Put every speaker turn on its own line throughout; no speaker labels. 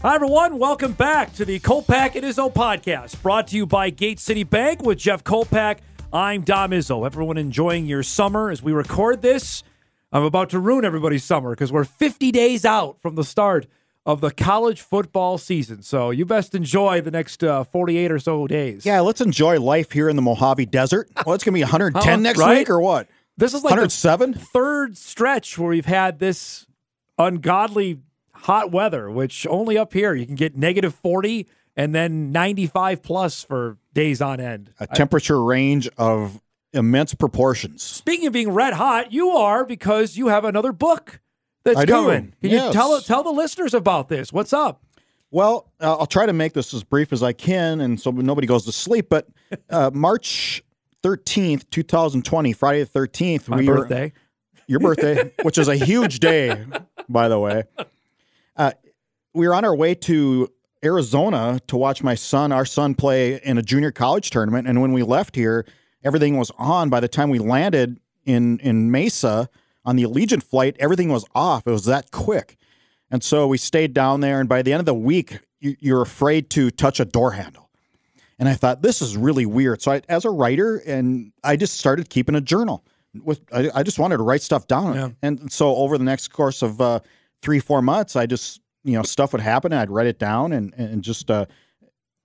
Hi, everyone. Welcome back to the Kolpack and Izzo Podcast, brought to you by Gate City Bank with Jeff Kolpack. I'm Dom Izzo. Everyone enjoying your summer as we record this. I'm about to ruin everybody's summer because we're 50 days out from the start of the college football season. So you best enjoy the next 48 or so days.
Yeah, let's enjoy life here in the Mojave Desert. Well, it's going to be 110 next week or what?
This is like
107?
the third stretch where we've had this ungodly hot weather, which only up here you can get negative 40 and then 95 plus for days on end.
A temperature range of immense proportions.
Speaking of being red hot, you are, because you have another book that's coming. Can you tell the listeners about this? What's up?
Well, I'll try to make this as brief as I can and so nobody goes to sleep, but March 13th, 2020, Friday the 13th.
My birthday.
Your birthday, which is a huge day, by the way. We were on our way to Arizona to watch our son play in a junior college tournament. And when we left here, everything was on. By the time we landed in Mesa on the Allegiant flight, everything was off. It was that quick. And so we stayed down there. And by the end of the week, you're afraid to touch a door handle. And I thought, this is really weird. So as a writer, I just started keeping a journal. I just wanted to write stuff down. Yeah. And so over the next course of 3-4 months, I just, stuff would happen and I'd write it down and just,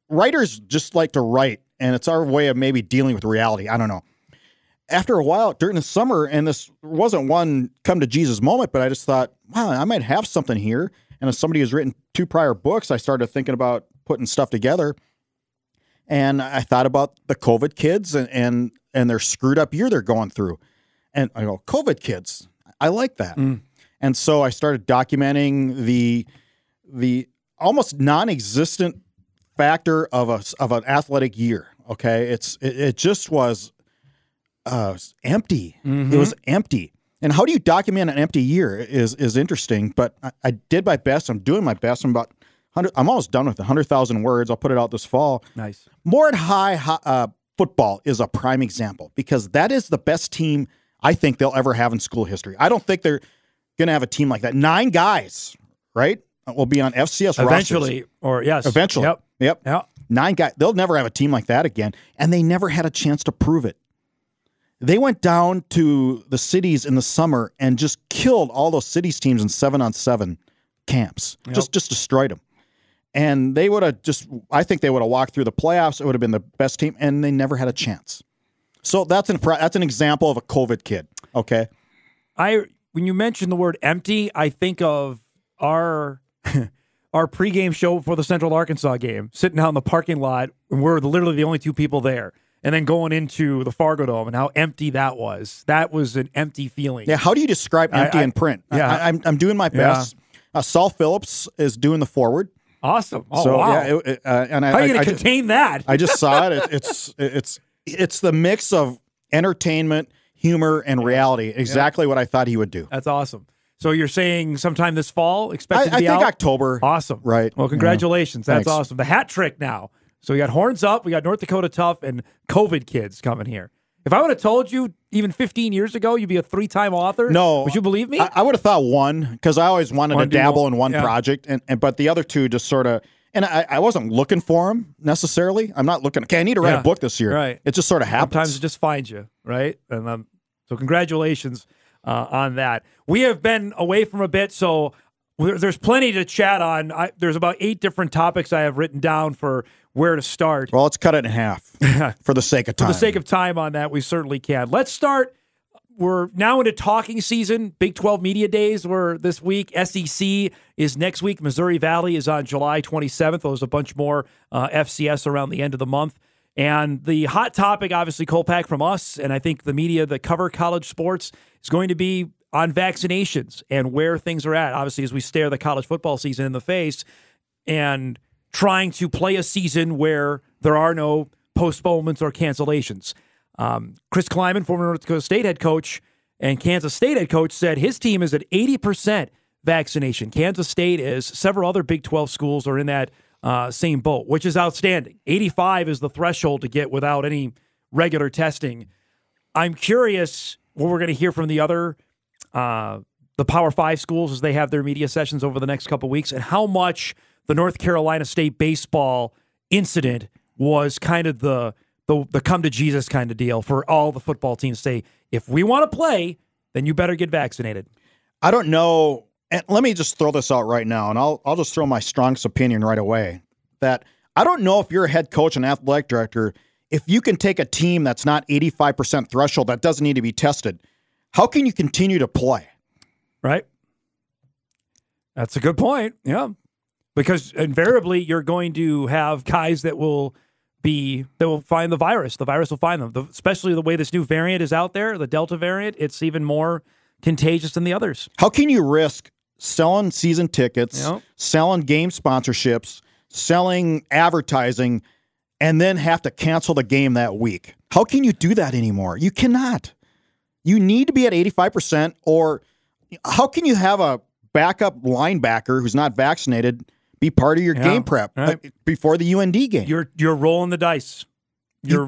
writers just like to write, and it's our way of maybe dealing with reality. I don't know. After a while during the summer, and this wasn't one come to Jesus moment, but I just thought, wow, I might have something here. And as somebody who's written 2 prior books, I started thinking about putting stuff together. And I thought about the COVID kids and their screwed up year they're going through. And I go, COVID kids, I like that. Mm. And so I started documenting the almost non-existent factor of an athletic year. Okay, it just was empty. Mm-hmm. It was empty. And how do you document an empty year is interesting. But I did my best. I'm doing my best. I'm almost done with 100,000 words. I'll put it out this fall.
Nice.
Morehead High football is a prime example because that is the best team I think they'll ever have in school history. I don't think they're going to have a team like that. 9 guys, right, will be on FCS
eventually,
rosters. Eventually. Yep. 9 guys. They'll never have a team like that again, and they never had a chance to prove it. They went down to the cities in the summer and just killed all those cities teams in 7-on-7 camps. Yep. Just destroyed them. And they would have I think they would have walked through the playoffs. It would have been the best team, and they never had a chance. So that's an example of a COVID kid. Okay.
When you mention the word empty, I think of our pregame show for the Central Arkansas game, sitting out in the parking lot, and we're literally the only 2 people there, and then going into the Fargo Dome and how empty that was. That was an empty feeling.
Yeah. How do you describe empty in print? Yeah. I'm doing my best. Yeah. Saul Phillips is doing the forward.
Awesome. Oh, wow. Yeah, how are you going to contain that?
I just saw it. It's the mix of entertainment, humor, and reality. Exactly what I thought he would do.
That's awesome. So you're saying sometime this fall, expected to be out?
I think October.
Awesome.
Right.
Well, congratulations.
Yeah.
That's awesome. The hat trick now. So we got Horns Up, we got North Dakota Tough, and COVID kids coming here. If I would have told you even 15 years ago you'd be a 3-time author, would you believe me?
I would have thought 1, because I always wanted to dabble in one project, but the other 2 just sort of. And I wasn't looking for them necessarily. I'm not looking. Okay, I need to write a book this year.
Right.
It just sort of happens.
Sometimes it just finds you, right? And so congratulations on that. We have been away from a bit, so there's plenty to chat on. There's about 8 different topics I have written down for where to start.
Well, let's cut it in half for the sake of time.
For the sake of time on that, we certainly can. Let's start. We're now into talking season. Big 12 Media Days were this week. SEC is next week. Missouri Valley is on July 27th. There's a bunch more FCS around the end of the month. And the hot topic, obviously, Kolpack from us, and I think the media that cover college sports, is going to be on vaccinations and where things are at. Obviously, as we stare the college football season in the face and trying to play a season where there are no postponements or cancellations. Chris Kleiman, former North Dakota State head coach and Kansas State head coach, said his team is at 80% vaccination. Kansas State is. Several other Big 12 schools are in that same boat, which is outstanding. 85 is the threshold to get without any regular testing. I'm curious what we're going to hear from the other, the Power 5 schools as they have their media sessions over the next couple of weeks, and how much the North Carolina State baseball incident was kind of the come to Jesus kind of deal for all the football teams. Say, if we want to play, then you better get vaccinated.
I don't know. And let me just throw this out right now, and I'll just throw my strongest opinion right away. That I don't know if you're a head coach and athletic director, if you can take a team that's not 85% threshold that doesn't need to be tested, how can you continue to play?
Right. That's a good point. Yeah. Because invariably you're going to have guys that will find the virus. The virus will find them. Especially the way this new variant is out there, the Delta variant, it's even more contagious than the others.
How can you risk selling season tickets, selling game sponsorships, selling advertising, and then have to cancel the game that week? How can you do that anymore? You cannot. You need to be at 85%, or how can you have a backup linebacker who's not vaccinated be part of your game prep before the UND game?
You're rolling the dice.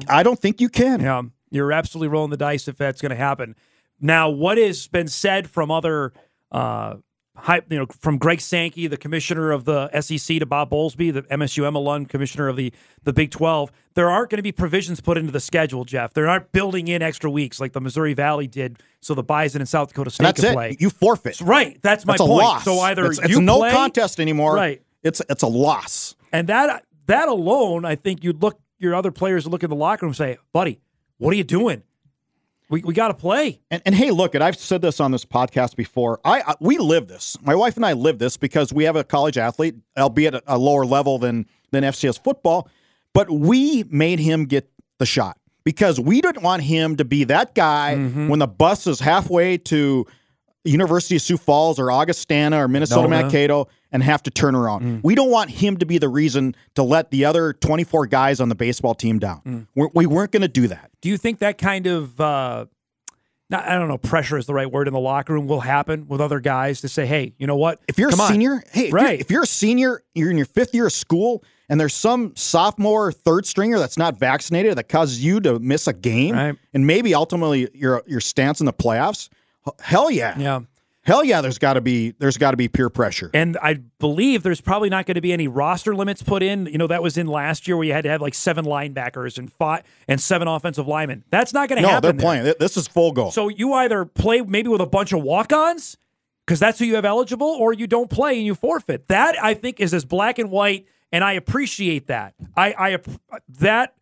I don't think you can.
Yeah, you're absolutely rolling the dice if that's going to happen. Now, what has been said from other from Greg Sankey, the commissioner of the SEC, to Bob Bowlesby, the MSUM alum commissioner of the Big 12, there aren't going to be provisions put into the schedule, Jeff. They're not building in extra weeks like the Missouri Valley did so the Bison and South Dakota State can play.
You forfeit.
Right. That's my
point.
A
loss.
So either
it's
you
no
play,
contest anymore.
Right.
It's a loss.
And that alone, I think your other players look in the locker room and say, buddy, what are you doing? We got to play. And
hey, look, and I've said this on this podcast before. We live this. My wife and I live this because we have a college athlete, albeit at a lower level than FCS football, but we made him get the shot because we didn't want him to be that guy when the bus is halfway to University of Sioux Falls or Augustana or Minnesota Mankato and have to turn around. We don't want him to be the reason to let the other 24 guys on the baseball team down. We weren't going to do that.
Do you think that kind of, I don't know, pressure is the right word in the locker room will happen with other guys to say, hey, you know what?
If you're a senior, if you're a senior, you're in your 5th year of school, and there's some sophomore third stringer that's not vaccinated that causes you to miss a game, and maybe ultimately your stance in the playoffs, hell yeah.
Yeah.
Hell yeah, there's got to be peer pressure.
And I believe there's probably not going to be any roster limits put in. You know, that was in last year where you had to have like 7 linebackers and 7 offensive linemen. That's not going to happen.
No, they're playing. This is full go.
So you either play maybe with a bunch of walk-ons because that's who you have eligible, or you don't play and you forfeit. That, I think, is as black and white, and I appreciate that. That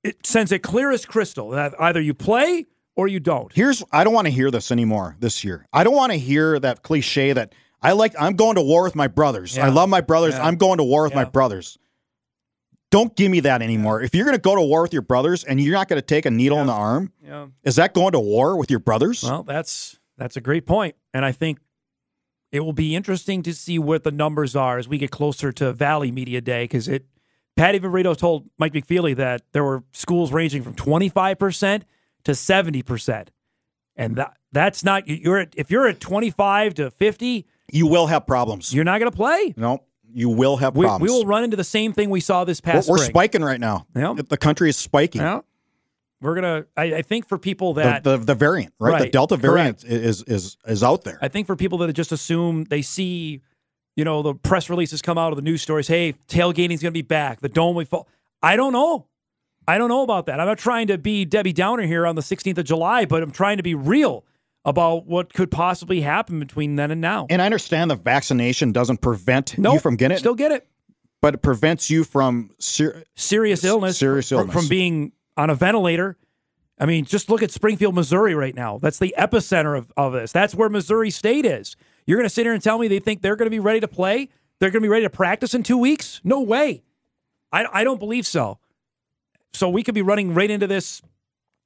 it sends it clear as crystal that either you play or you don't.
I don't want to hear this anymore this year. I don't want to hear that cliche that I'm going to war with my brothers. I love my brothers. I'm going to war with my brothers. Don't give me that anymore. If you're going to go to war with your brothers and you're not going to take a needle in the arm, is that going to war with your brothers?
Well, that's a great point. And I think it will be interesting to see what the numbers are as we get closer to Valley Media Day, because Patty Viverito told Mike McFeely that there were schools ranging from 25% to 70%. And that's not, if you're at 25 to 50,
you will have problems.
You're not going to play.
No, you will have problems.
We will run into the same thing we saw this past
spring.
We're
spiking right now.
Yep.
The country is spiking.
Yep. We're going to, I think for people that...
The variant, right? The Delta variant is out there.
I think for people that just assume they see, the press releases come out of the news stories, hey, tailgating's going to be back, the dome will fall. I don't know about that. I'm not trying to be Debbie Downer here on the 16th of July, but I'm trying to be real about what could possibly happen between then and now.
And I understand the vaccination doesn't prevent you from getting it.
Still get it.
But it prevents you from
serious illness. From being on a ventilator. I mean, just look at Springfield, Missouri right now. That's the epicenter of this. That's where Missouri State is. You're going to sit here and tell me they think they're going to be ready to play? They're going to be ready to practice in 2 weeks? No way. I don't believe so. So we could be running right into this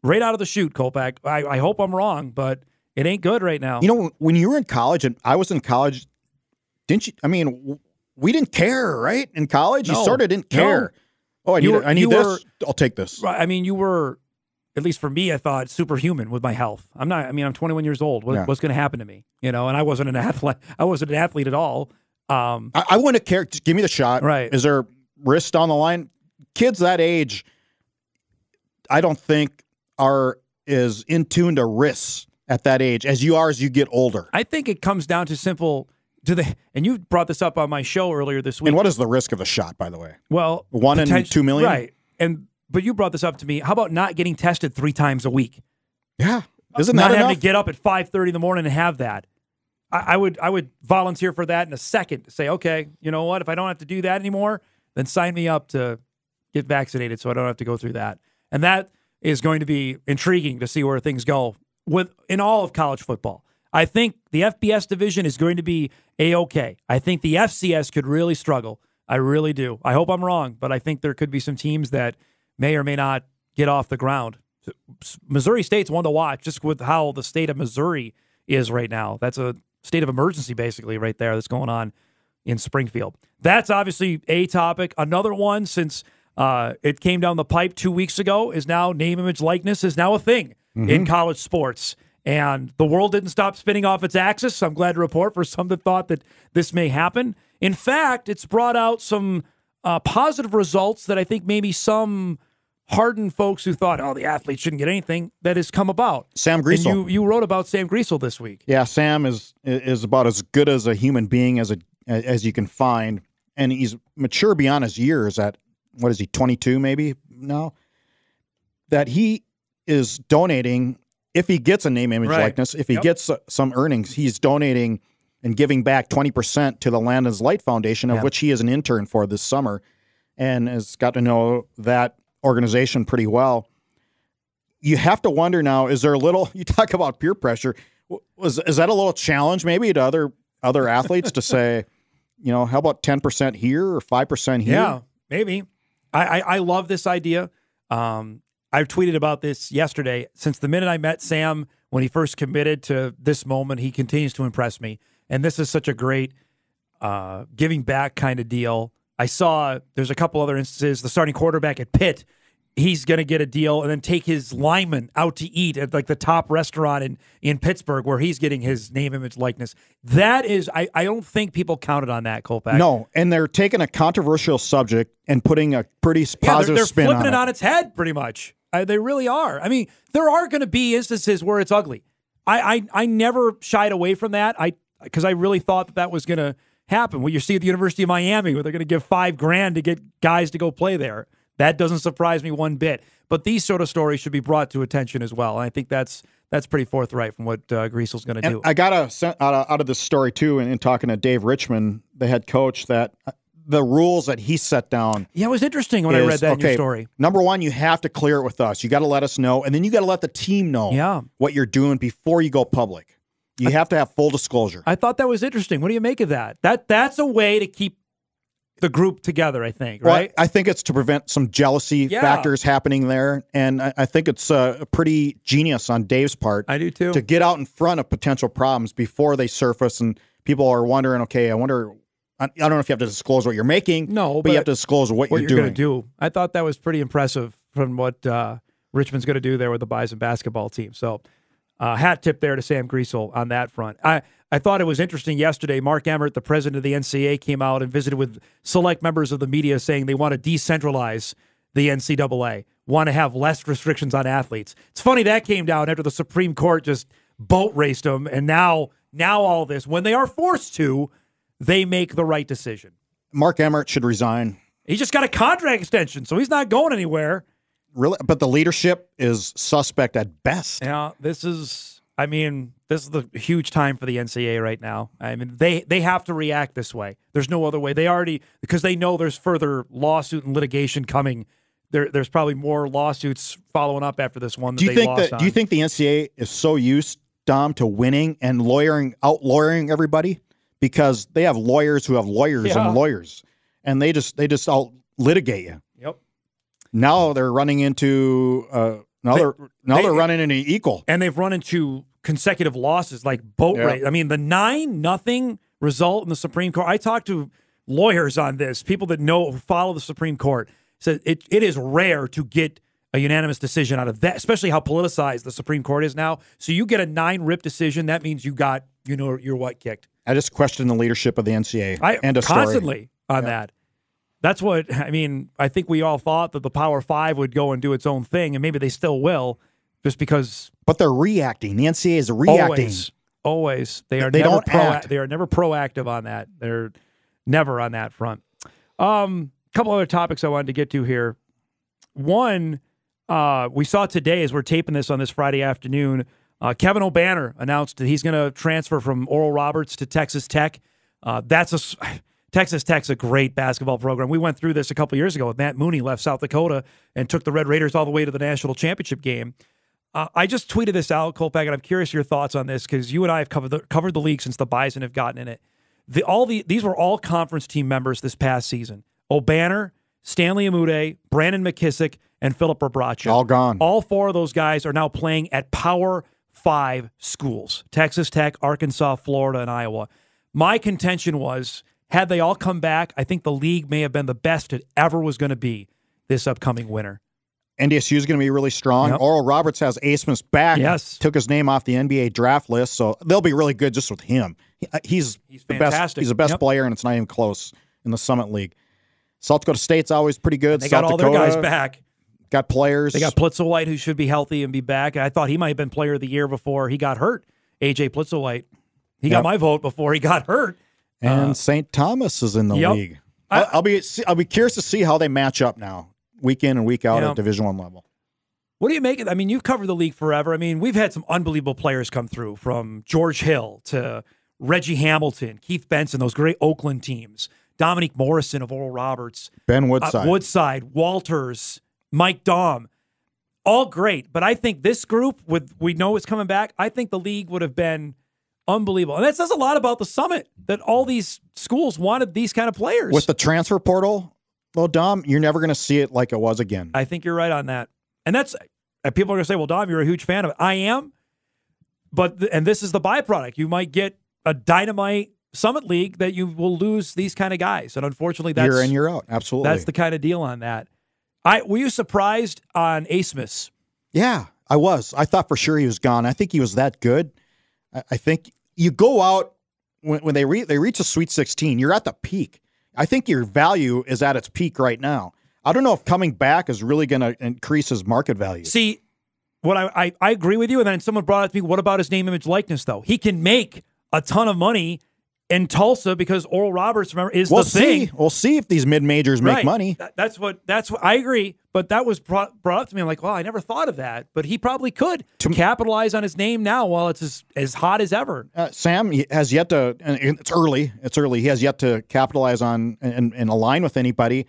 right out of the chute, Kolpack. I hope I'm wrong, but it ain't good right now.
When you were in college and I was in college, didn't you? I mean, we didn't care, right? In college, you sort of didn't care. No. Oh, I need this. I'll take this.
Right. I mean, you were, at least for me, I thought superhuman with my health. I'm 21 years old. What's going to happen to me? And I wasn't an athlete. I wasn't an athlete at all.
I wouldn't care. Just give me the shot.
Right.
Is there risk on the line? Kids that age, I don't think are as in tune to risks at that age as you are as you get older.
I think it comes down to simple, And you brought this up on my show earlier this week.
And what is the risk of the shot, by the way?
Well,
1 in 2 million?
Right. But you brought this up to me. How about not getting tested 3 times a week?
Yeah. Isn't that
not
enough?
having to get up at 5:30 in the morning and have that. I would volunteer for that in a second. Say, okay, you know what? If I don't have to do that anymore, then sign me up to get vaccinated so I don't have to go through that. And that is going to be intriguing to see where things go in all of college football. I think the FBS division is going to be A-okay. I think the FCS could really struggle. I really do. I hope I'm wrong, but I think there could be some teams that may or may not get off the ground. Missouri State's one to watch just with how the state of Missouri is right now. That's a state of emergency basically right there that's going on in Springfield. That's obviously a topic. Another one, since it came down the pipe 2 weeks ago, is now name, image, likeness is now a thing in college sports. And the world didn't stop spinning off its axis. I'm glad to report for some that thought that this may happen. In fact, it's brought out some positive results that I think maybe some hardened folks who thought, oh, the athletes shouldn't get anything, that has come about.
Sam Griesel.
And you wrote about Sam Griesel this week.
Yeah, Sam is about as good as a human being as you can find. And he's mature beyond his years at, what is he, 22 maybe now? That he is donating, if he gets a name, image, likeness, if he gets some earnings, he's donating and giving back 20% to the Landon's Light Foundation, of which he is an intern for this summer, and has got to know that organization pretty well. You have to wonder now, is there a little, you talk about peer pressure, is that a little challenge maybe to other athletes to say, how about 10% here or 5% here?
Yeah, maybe. I love this idea. I tweeted about this yesterday. Since the minute I met Sam, when he first committed to this moment, he continues to impress me. And this is such a great giving back kind of deal. I saw there's a couple other instances. The starting quarterback at Pitt, he's going to get a deal and then take his lineman out to eat at like the top restaurant in Pittsburgh where he's getting his name, image, likeness. That is, I don't think people counted on that, Kolpack.
No, and they're taking a controversial subject and putting a pretty positive
they're
spin on it.
They're flipping it on its head pretty much. They really are. I mean, there are going to be instances where it's ugly. I never shied away from that because I really thought that was going to happen. What you see at the University of Miami, where they're going to give $5,000 to get guys to go play there. That doesn't surprise me one bit. But these sort of stories should be brought to attention as well. And I think that's pretty forthright from what Griesel's going to do.
I got out of this story, too, in talking to Dave Richmond, the head coach, that the rules that he set down.
Yeah, it was interesting when I read that in your story.
Number one, you have to clear it with us. You got to let us know. And then you got to let the team know what you're doing before you go public. You have to have full disclosure.
I thought that was interesting. What do you make of that? That's a way to keep the group together, I think, right?
Well, I think it's to prevent some jealousy factors happening there. And I think it's pretty genius on Dave's part.
I do too.
To get out in front of potential problems before they surface and people are wondering, okay, I don't know if you have to disclose what you're making.
No,
but you have to disclose what you're doing.
Going to do. I thought that was pretty impressive from what Richmond's going to do there with the Bison basketball team. So hat tip there to Sam Griesel on that front. I thought it was interesting yesterday. Mark Emmert, the president of the NCAA, came out and visited with select members of the media saying they want to decentralize the NCAA, want to have less restrictions on athletes. It's funny that came down after the Supreme Court just boat raced them, and now all this, when they are forced to, they make the right decision.
Mark Emmert should resign.
He just got a contract extension, so he's not going anywhere.
Really? But the leadership is suspect at best.
Yeah, this is the huge time for the NCAA right now. I mean, they have to react this way. There's no other way. Because they know there's further lawsuit and litigation coming. There's probably more lawsuits following up after this one that they lost on.
Do you think the NCAA is so used, Dom, to winning and out-lawyering everybody? Because they have lawyers who have lawyers and lawyers, and they just out-litigate you.
Yep.
Now they're running into they're running into equal,
and they've run into consecutive losses like boat race. I mean, the 9-0 result in the Supreme Court. I talked to lawyers on this, people that who follow the Supreme Court. Said it is rare to get a unanimous decision out of that, especially how politicized the Supreme Court is now. So you get a 9-rip decision, that means you got your what kicked.
I just question the leadership of the NCAA.
Constantly on that. That's what, I think we all thought that the Power Five would go and do its own thing, and maybe they still will, just because.
But they're reacting. The NCAA is reacting.
Always. They are
They
never
don't act.
They are never proactive on that. They're never on that front. Couple other topics I wanted to get to here. One, we saw today as we're taping this on this Friday afternoon, Kevin O'Banner announced that he's going to transfer from Oral Roberts to Texas Tech. Texas Tech's a great basketball program. We went through this a couple years ago with Matt Mooney left South Dakota and took the Red Raiders all the way to the national championship game. I just tweeted this out, Kolpack, and I'm curious your thoughts on this because you and I have covered the league since the Bison have gotten in it. These were all conference team members this past season. O'Banner, Stanley Amude, Brandon McKissick, and Philip Rebracha.
All gone.
All four of those guys are now playing at Power 5 schools, Texas Tech, Arkansas, Florida, and Iowa. My contention was, had they all come back, I think the league may have been the best it ever was going to be this upcoming winter.
NDSU is going to be really strong.
Yep.
Oral Roberts has Abmas back.
Yes.
Took his name off the NBA draft list, so they'll be really good just with him. He's the best.
fantastic.
He's the best player, and it's not even close in the Summit League. South Dakota State's always pretty good.
They
South
got all
Dakota,
their guys back.
Got players.
They got Plitzelwhite, who should be healthy and be back. I thought he might have been player of the year before he got hurt. AJ Plitzelwhite. He got my vote before he got hurt.
And St. Thomas is in the league. I'll be curious to see how they match up now, week in and week out at Division I level.
What do you make of it? I mean, you've covered the league forever. I mean, we've had some unbelievable players come through, from George Hill to Reggie Hamilton, Keith Benson, those great Oakland teams, Dominique Morrison of Oral Roberts,
Ben Woodside,
Walters, Mike Daum, all great. But I think this group, we know it's coming back, I think the league would have been unbelievable. And that says a lot about the Summit, that all these schools wanted these kind of players.
With the transfer portal, well, Dom, you're never going to see it like it was again.
I think you're right on that. And people are going to say, well, Dom, you're a huge fan of it. I am. And this is the byproduct. You might get a dynamite Summit League that you will lose these kind of guys. And unfortunately, that's
year in, year out. Absolutely.
That's the kind of deal on that. Were you surprised on Abmas?
Yeah, I was. I thought for sure he was gone. I think he was that good. I think you go out when they reach a Sweet 16, you're at the peak. I think your value is at its peak right now. I don't know if coming back is really going to increase his market value.
See, what I agree with you, and then someone brought up to me, what about his name, image, likeness, though? He can make a ton of money in Tulsa because Oral Roberts, remember, is the thing.
We'll see if these mid-majors make money.
That's what I agree, but that was brought up to me. I'm like, well, I never thought of that, but he probably could capitalize on his name now while it's as hot as ever.
Sam has yet to, and it's early, he has yet to capitalize on and align with anybody.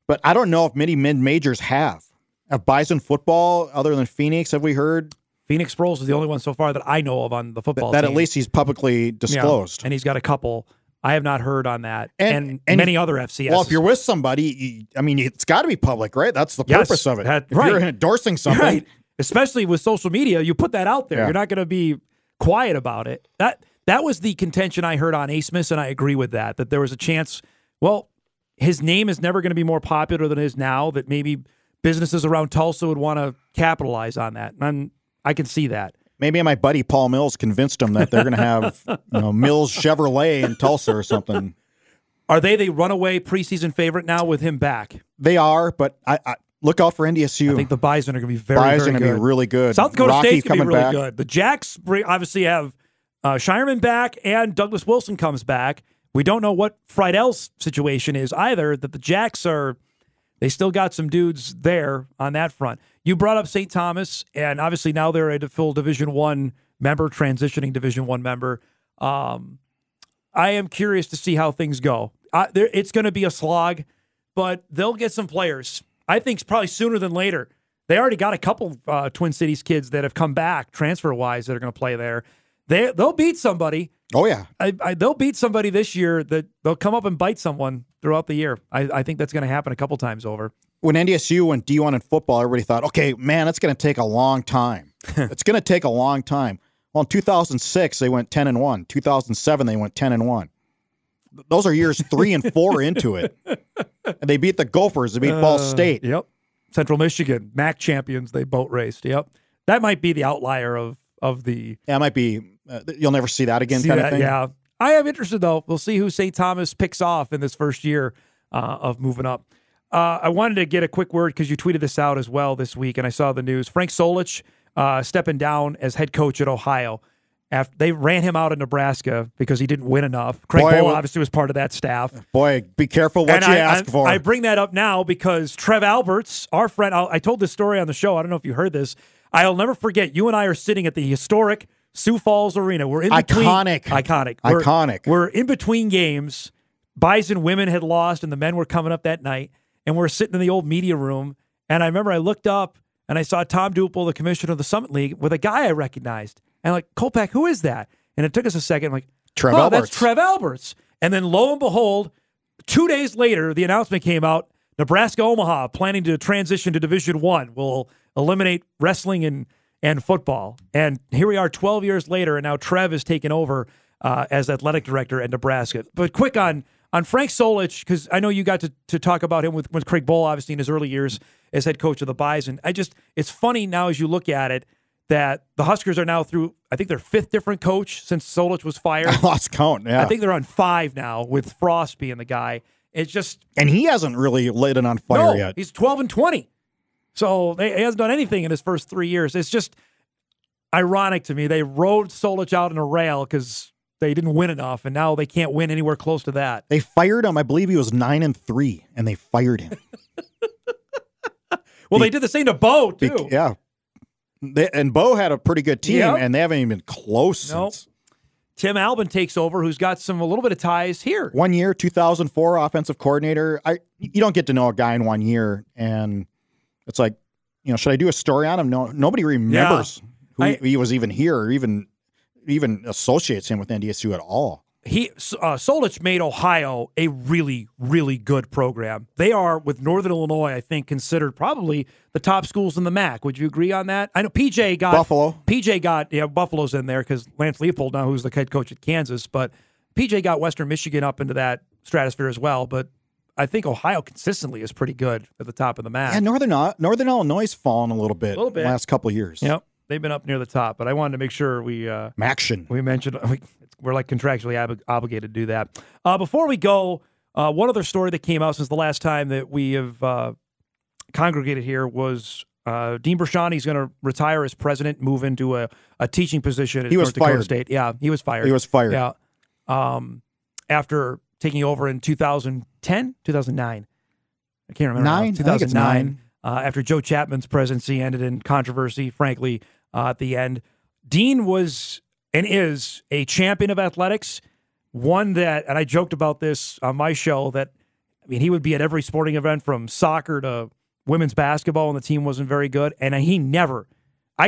But I don't know if many mid-majors have. Have Bison football, other than Phoenix, have we heard?
Phoenix Sproles is the only one so far that I know of on the football team.
At least he's publicly disclosed.
Yeah, and he's got a couple. I have not heard on that. And many other FCS.
Well, if you're with somebody, it's got to be public, right? That's the purpose of it. If you're endorsing something.
Right. Especially with social media, you put that out there. Yeah. You're not going to be quiet about it. That was the contention I heard on Abmas, and I agree with that there was a chance, well, his name is never going to be more popular than it is now, that maybe businesses around Tulsa would want to capitalize on that. And I can see that.
Maybe my buddy Paul Mills convinced him that they're going to have Mills Chevrolet in Tulsa or something.
Are they the runaway preseason favorite now with him back?
They are, but I look out for NDSU.
I think the Bison are going to be very good.
Be really good.
South Dakota State's going to be really good. The Jacks obviously have Shireman back, and Douglas Wilson comes back. We don't know what Friedell's situation is either, that the Jacks they still got some dudes there on that front. You brought up St. Thomas, and obviously now they're a full Division I member, transitioning Division I member. I am curious to see how things go. It's going to be a slog, but they'll get some players. I think probably sooner than later. They already got a couple Twin Cities kids that have come back transfer-wise that are going to play there. They'll beat somebody.
Oh, yeah.
They'll beat somebody this year that they'll come up and bite someone throughout the year. I think that's going to happen a couple times over.
When NDSU went D1 in football, everybody thought, okay, man, it's going to take a long time. It's going to take a long time. Well, in 2006, they went 10-1. 2007, they went 10-1. Those are years 3 and 4 into it. And they beat the Gophers. They beat Ball State.
Yep. Central Michigan, MAC champions, they boat raced. Yep. That might be the outlier of the...
Yeah, it might be... you'll never see that again kind of thing.
Yeah. I am interested, though. We'll see who St. Thomas picks off in this first year of moving up. I wanted to get a quick word because you tweeted this out as well this week, and I saw the news. Frank Solich stepping down as head coach at Ohio. After they ran him out of Nebraska because he didn't win enough. Craig Bohl obviously was part of that staff.
Boy, be careful what you ask for.
I bring that up now because Trev Alberts, our friend, I told this story on the show. I don't know if you heard this. I'll never forget. You and I are sitting at the historic Sioux Falls Arena. We're in between. Iconic. We're in between games. Bison women had lost, and the men were coming up that night. And we're sitting in the old media room. And I remember I looked up, and I saw Tom Duple, the commissioner of the Summit League, with a guy I recognized. And I'm like, Kolpack, who is that? And it took us a second. I'm like,
Trev Alberts.
That's Trev Alberts. And then lo and behold, 2 days later, the announcement came out, Nebraska Omaha planning to transition to Division I will eliminate wrestling and football. And here we are 12 years later, and now Trev has taken over as athletic director at Nebraska. But quick on Frank Solich, because I know you got to talk about him with Craig Bohl, obviously, in his early years as head coach of the Bison. It's funny now as you look at it, that the Huskers are now through, I think, their 5th different coach since Solich was fired.
I lost count, yeah.
I think they're on 5 now, with Frost being the guy. It's just...
And he hasn't really lit it on fire yet.
He's 12-20. So he hasn't done anything in his first 3 years. It's just ironic to me. They rode Solich out in a rail because they didn't win enough, and now they can't win anywhere close to that.
They fired him. I believe he was 9-3, and they fired him.
Well, they did the same to Bo, too.
Yeah. And Bo had a pretty good team, and they haven't even been close since.
Tim Albin takes over, who's got a little bit of ties here.
1 year, 2004, offensive coordinator. You don't get to know a guy in 1 year, and it's like, should I do a story on him? No, nobody remembers who he was even here, or even associates him with NDSU at all.
Solich made Ohio a really, really good program. They are, with Northern Illinois, I think, considered probably the top schools in the MAC. Would you agree on that? I know PJ got
Buffalo.
Buffalo's in there because Lance Leopold now, who's the head coach at Kansas, but PJ got Western Michigan up into that stratosphere as well. But I think Ohio consistently is pretty good at the top of the MAC.
Yeah, Northern Illinois has fallen a little bit the last couple of years.
Yep. They've been up near the top, but I wanted to make sure we mentioned we're like contractually obligated to do that. Before we go, one other story that came out since the last time that we have congregated here was Dean Brashani's going to retire as president, move into a teaching position at North Dakota State. Yeah, he was fired.
He was fired.
Yeah, after taking over in 2010, 2009. I can't remember. 2009. After Joe Chapman's presidency ended in controversy, frankly, at the end. Dean was and is a champion of athletics, one that, and I joked about this on my show, that, he would be at every sporting event from soccer to women's basketball when the team wasn't very good, and I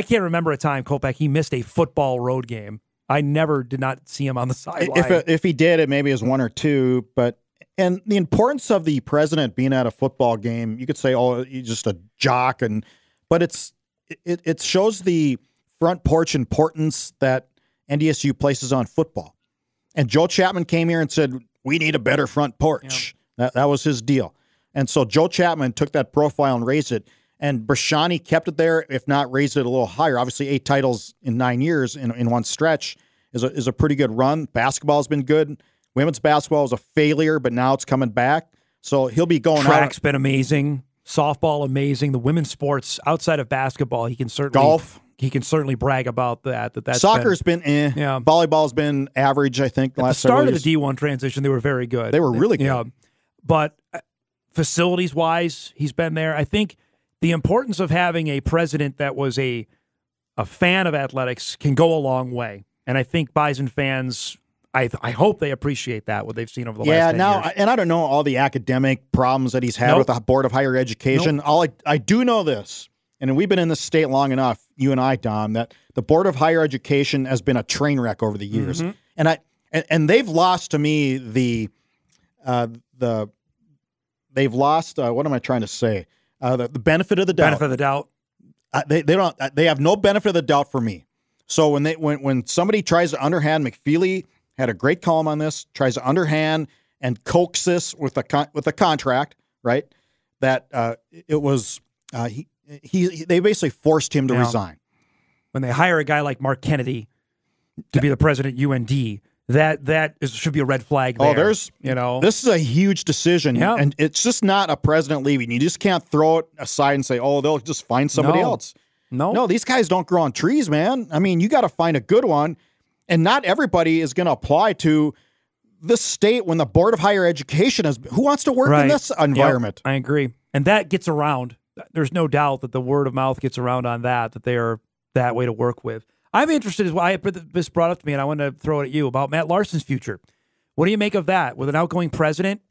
can't remember a time, Kolpack, he missed a football road game. I did not see him on the sideline.
If he did, it maybe is one or two, and the importance of the president being at a football game, you could say, oh, he's just a jock, but it shows the front porch importance that NDSU places on football. And Joe Chapman came here and said, we need a better front porch. Yeah. That was his deal. And so Joe Chapman took that profile and raised it. And Brashani kept it there, if not raised it a little higher. Obviously, 8 titles in 9 years in one stretch is a pretty good run. Basketball has been good. Women's basketball was a failure, but now it's coming back. So he'll be going
Track's been amazing. Softball, amazing. The women's sports, outside of basketball, he can certainly...
Golf.
He can certainly brag about that's
Soccer's been Yeah. Volleyball's been average, I think,
At the start of the D1 transition, they were very good.
They were really good.
Yeah. But facilities-wise, he's been there. I think the importance of having a president that was a fan of athletics can go a long way. And I think Bison fans, I hope they appreciate that, what they've seen over the last 10 years.
And I don't know all the academic problems that he's had with the Board of Higher Education. I do know this, and we've been in this state long enough, you and I, Dom, that the Board of Higher Education has been a train wreck over the years. Mm-hmm. And they've lost to me they've lost, what am I trying to say? The benefit of the doubt.
Benefit of the doubt.
They have no benefit of the doubt for me. So when somebody tries to underhand, McFeely had a great column on this, tries to underhand and coax this with a contract, right? That it was they basically forced him to resign.
When they hire a guy like Mark Kennedy to be the president at UND, that should be a red flag there.
This is a huge decision, and it's just not a president leaving. You just can't throw it aside and say, oh, they'll just find somebody else. No, these guys don't grow on trees, man. You got to find a good one. And not everybody is going to apply to this state when the Board of Higher Education is. Who wants to work in this environment?
Yep, I agree. And that gets around. There's no doubt that the word of mouth gets around on that they are that way to work with. I'm interested as well. This brought up to me, and I want to throw it at you about Matt Larson's future. What do you make of that? With an outgoing president,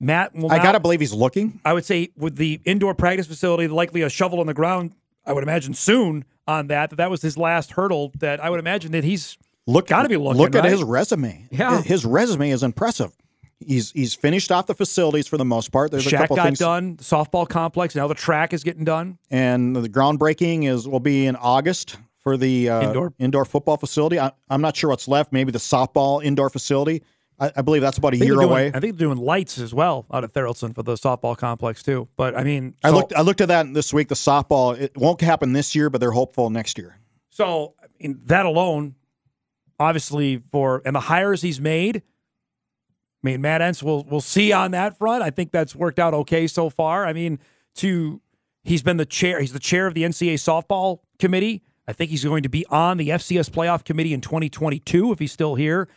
Matt will
I got to believe he's looking.
I would say with the indoor practice facility, likely a shovel on the ground, I would imagine soon on that was his last hurdle, that I would imagine that he's got to be looking.
Look at
right?
his resume.
Yeah.
His resume is impressive. He's finished off the facilities for the most part. There's a couple things
done. The softball complex. Now the track is getting done.
And the groundbreaking will be in August for the indoor football facility. I'm not sure what's left. Maybe the softball indoor facility. I believe that's about a year away.
I think they're doing lights as well out at Therrelson for the softball complex too. But I mean,
I looked at that this week. The softball, it won't happen this year, but they're hopeful next year.
So I mean, that alone, obviously, and the hires he's made. I mean, Matt Entz, we'll see on that front. I think that's worked out okay so far. I mean, he's been the chair. He's the chair of the NCAA softball committee. I think he's going to be on the FCS playoff committee in 2022 if he's still here.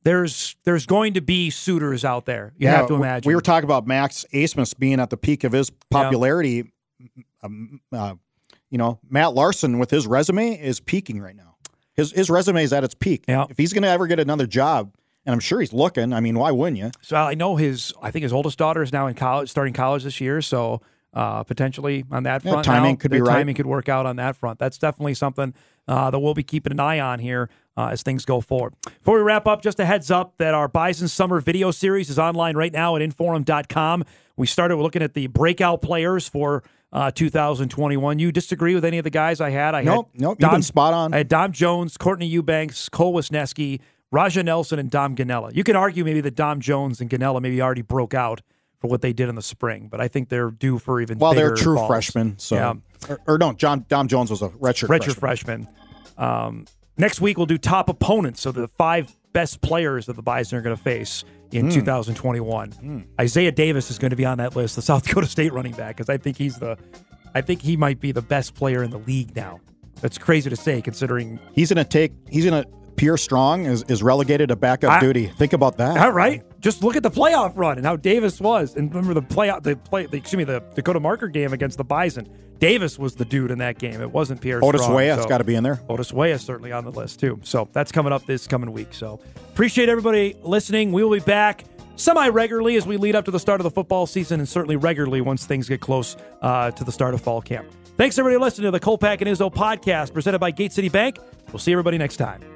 There's going to be suitors out there. You have to imagine.
We were talking about Max Abmas being at the peak of his popularity. Yeah. Matt Larson with his resume is peaking right now. His resume is at its peak.
Yeah.
If he's going to ever get another job, and I'm sure he's looking. I mean, why wouldn't you?
So I know I think his oldest daughter is now in college, starting college this year. So potentially on that front,
timing could be right.
Timing could work out on that front. That's definitely something that we'll be keeping an eye on here as things go forward. Before we wrap up, just a heads up that our Bison Summer video series is online right now at inforum.com. We started looking at the breakout players for 2021. You disagree with any of the guys I had?
Nope. You've been spot on.
I had Dom Jones, Courtney Eubanks, Cole Wisniewski, Raja Nelson, and Dom Ganella. You could argue maybe that Dom Jones and Ganella maybe already broke out for what they did in the spring, but I think they're due for even bigger
they're true
falls.
freshmen. So, yeah. Dom Jones was a redshirt
freshman. Next week we'll do top opponents, so the 5 best players that the Bison are going to face in 2021. Isaiah Davis is going to be on that list, the South Dakota State running back, because I think he might be the best player in the league now. That's crazy to say, considering
Pierre Strong is relegated to backup duty. Think about that.
All right. Just look at the playoff run and how Davis was. And remember the Dakota Marker game against the Bison. Davis was the dude in that game. It wasn't Pierre Strong.
Otis Weah's got to be in there.
Otis Weah is certainly on the list, too. So that's coming up this coming week. So appreciate everybody listening. We will be back semi-regularly as we lead up to the start of the football season, and certainly regularly once things get close to the start of fall camp. Thanks, everybody, listening to the Kolpack and Izzo Podcast presented by Gate City Bank. We'll see everybody next time.